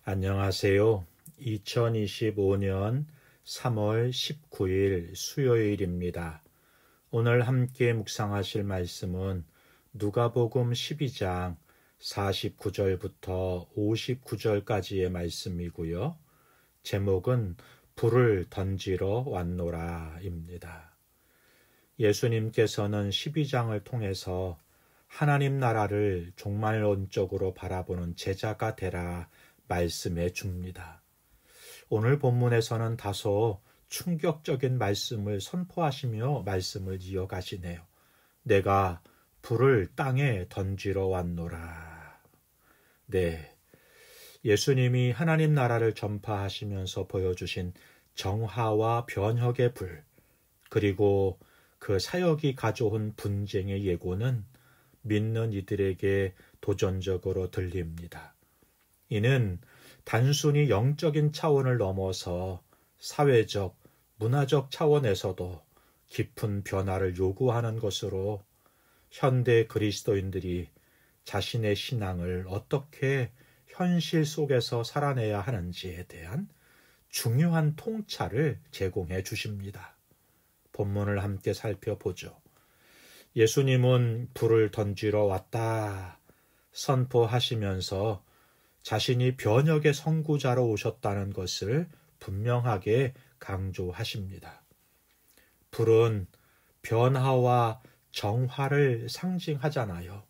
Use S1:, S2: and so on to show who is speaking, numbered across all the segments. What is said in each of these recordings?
S1: 안녕하세요. 2025년 3월 19일 수요일입니다. 오늘 함께 묵상하실 말씀은 누가복음 12장 49절부터 59절까지의 말씀이고요. 제목은 불을 던지러 왔노라입니다. 예수님께서는 12장을 통해서 하나님 나라를 종말론적으로 바라보는 제자가 되라 말씀해 줍니다. 오늘 본문에서는 다소 충격적인 말씀을 선포하시며 말씀을 이어가시네요. 내가 불을 땅에 던지러 왔노라. 네, 예수님이 하나님 나라를 전파하시면서 보여주신 정화와 변혁의 불, 그리고 그 사역이 가져온 분쟁의 예고는 믿는 이들에게 도전적으로 들립니다. 이는 단순히 영적인 차원을 넘어서 사회적, 문화적 차원에서도 깊은 변화를 요구하는 것으로 현대 그리스도인들이 자신의 신앙을 어떻게 현실 속에서 살아내야 하는지에 대한 중요한 통찰을 제공해 주십니다. 본문을 함께 살펴보죠. 예수님은 불을 던지러 왔다 선포하시면서 자신이 변혁의 선구자로 오셨다는 것을 분명하게 강조하십니다. 불은 변화와 정화를 상징하잖아요.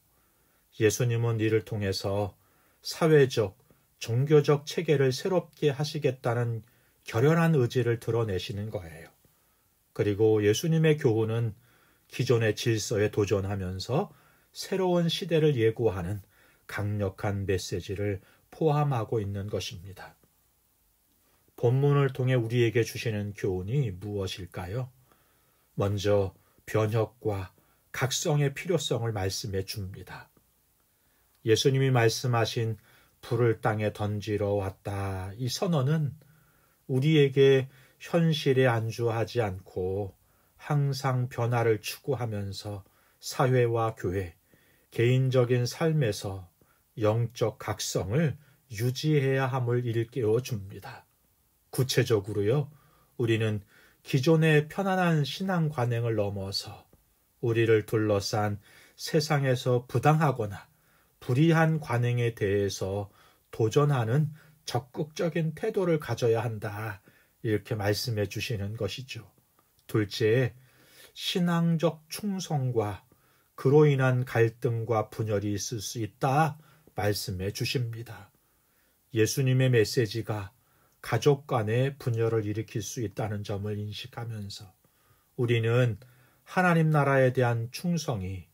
S1: 예수님은 이를 통해서 사회적, 종교적 체계를 새롭게 하시겠다는 결연한 의지를 드러내시는 거예요. 그리고 예수님의 교훈은 기존의 질서에 도전하면서 새로운 시대를 예고하는 강력한 메시지를 포함하고 있는 것입니다. 본문을 통해 우리에게 주시는 교훈이 무엇일까요? 먼저 변혁과 각성의 필요성을 말씀해 줍니다. 예수님이 말씀하신 불을 땅에 던지러 왔다. 이 선언은 우리에게 현실에 안주하지 않고 항상 변화를 추구하면서 사회와 교회, 개인적인 삶에서 영적 각성을 유지해야 함을 일깨워 줍니다. 구체적으로요, 우리는 기존의 편안한 신앙 관행을 넘어서 우리를 둘러싼 세상에서 부당하거나 불이한 관행에 대해서 도전하는 적극적인 태도를 가져야 한다. 이렇게 말씀해 주시는 것이죠. 둘째, 신앙적 충성과 그로 인한 갈등과 분열이 있을 수 있다 말씀해 주십니다. 예수님의 메시지가 가족 간의 분열을 일으킬 수 있다는 점을 인식하면서 우리는 하나님 나라에 대한 충성이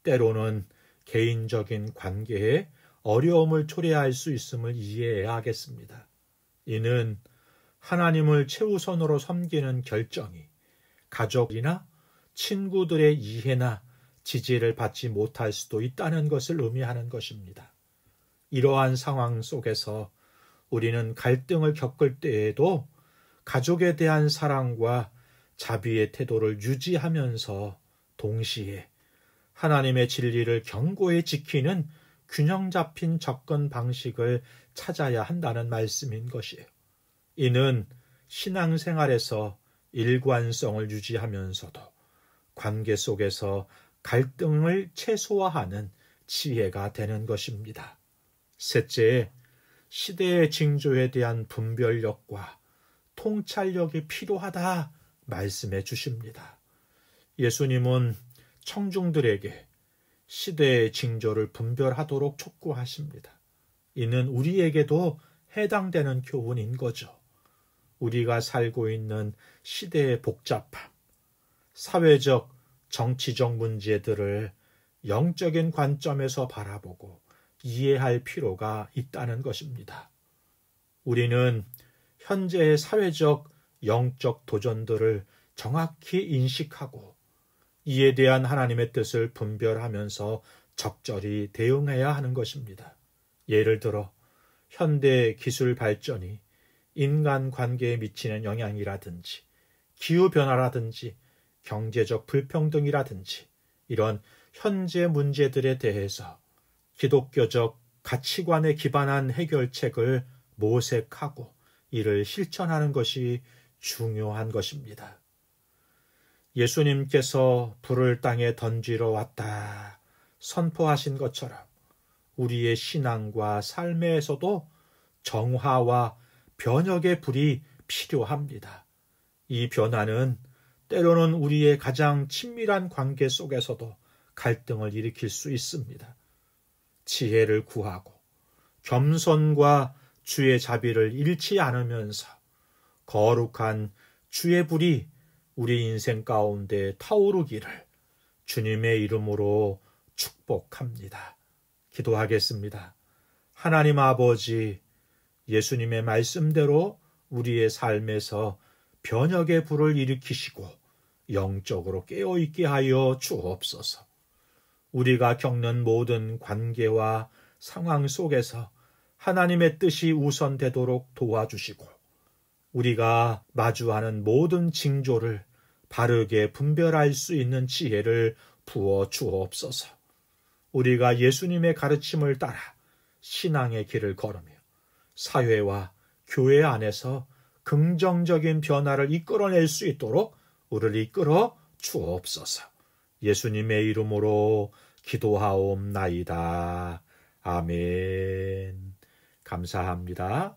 S1: 때로는 개인적인 관계에 어려움을 초래할 수 있음을 이해해야 하겠습니다. 이는 하나님을 최우선으로 섬기는 결정이 가족이나 친구들의 이해나 지지를 받지 못할 수도 있다는 것을 의미하는 것입니다. 이러한 상황 속에서 우리는 갈등을 겪을 때에도 가족에 대한 사랑과 자비의 태도를 유지하면서 동시에 하나님의 진리를 견고히 지키는 균형 잡힌 접근 방식을 찾아야 한다는 말씀인 것이에요. 이는 신앙생활에서 일관성을 유지하면서도 관계 속에서 갈등을 최소화하는 지혜가 되는 것입니다. 셋째, 시대의 징조에 대한 분별력과 통찰력이 필요하다 말씀해 주십니다. 예수님은 청중들에게 시대의 징조를 분별하도록 촉구하십니다. 이는 우리에게도 해당되는 교훈인 거죠. 우리가 살고 있는 시대의 복잡함, 사회적, 정치적 문제들을 영적인 관점에서 바라보고 이해할 필요가 있다는 것입니다. 우리는 현재의 사회적, 영적 도전들을 정확히 인식하고 이에 대한 하나님의 뜻을 분별하면서 적절히 대응해야 하는 것입니다. 예를 들어 현대 기술 발전이 인간관계에 미치는 영향이라든지 기후변화라든지 경제적 불평등이라든지 이런 현재 문제들에 대해서 기독교적 가치관에 기반한 해결책을 모색하고 이를 실천하는 것이 중요한 것입니다. 예수님께서 불을 땅에 던지러 왔다 선포하신 것처럼 우리의 신앙과 삶에서도 정화와 변혁의 불이 필요합니다. 이 변화는 때로는 우리의 가장 친밀한 관계 속에서도 갈등을 일으킬 수 있습니다. 지혜를 구하고 겸손과 주의 자비를 잃지 않으면서 거룩한 주의 불이 우리 인생 가운데 타오르기를 주님의 이름으로 축복합니다. 기도하겠습니다. 하나님 아버지, 예수님의 말씀대로 우리의 삶에서 변혁의 불을 일으키시고 영적으로 깨어있게 하여 주옵소서. 우리가 겪는 모든 관계와 상황 속에서 하나님의 뜻이 우선되도록 도와주시고 우리가 마주하는 모든 징조를 바르게 분별할 수 있는 지혜를 부어 주옵소서. 우리가 예수님의 가르침을 따라 신앙의 길을 걸으며 사회와 교회 안에서 긍정적인 변화를 이끌어낼 수 있도록 우리를 이끌어 주옵소서. 예수님의 이름으로 기도하옵나이다. 아멘. 감사합니다.